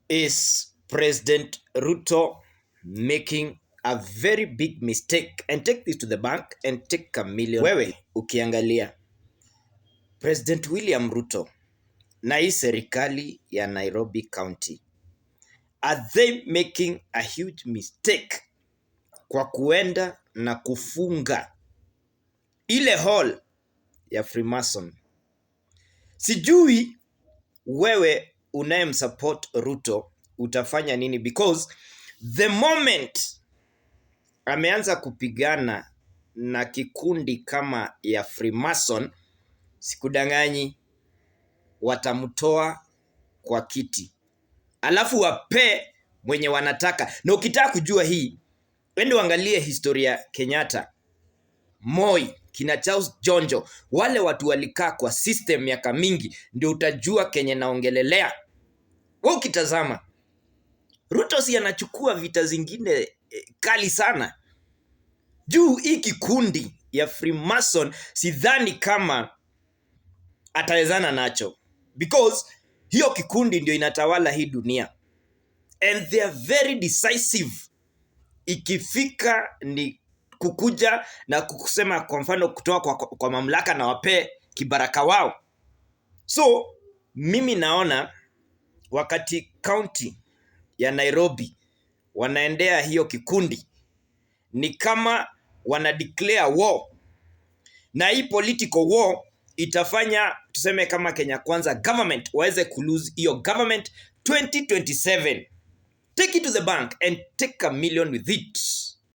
Is President Ruto making a very big mistake? And take this to the bank and take a million. Wewe ukiangalia President William Ruto na hii serikali ya Nairobi County, are they making a huge mistake kwa kuenda na kufunga ile hall ya Freemason? Sijui wewe unayemsupport Ruto utafanya nini, because the moment ameanza kupigana na kikundi kama ya Freemason, sikudanganyi watamtoa kwa kiti, alafu wape mwenye wanataka. Na ukitaka kujua hii, wende uangalie historia Kenyatta, Moi, kina Charles Jonjo, wale watu walikaa kwa system miaka mingi, ndio utajua kenye naongelelea. Wewe ukitazama Ruto si anachukua vita zingine kali sana. Juu hii kikundi ya Freemason sidhani kama atawezana nacho, because hiyo kikundi ndio inatawala hii dunia, and they are very decisive. Ikifika ni kukuja na kusema, kwa mfano, kutoa kwa mamlaka na wape kibaraka wao. So mimi naona wakati county ya Nairobi wanaendea hiyo kikundi, ni kama wana declare war, na hii political war itafanya tuseme kama Kenya Kwanza government waweze kulose hiyo government 2027. Take it to the bank and take a million with it.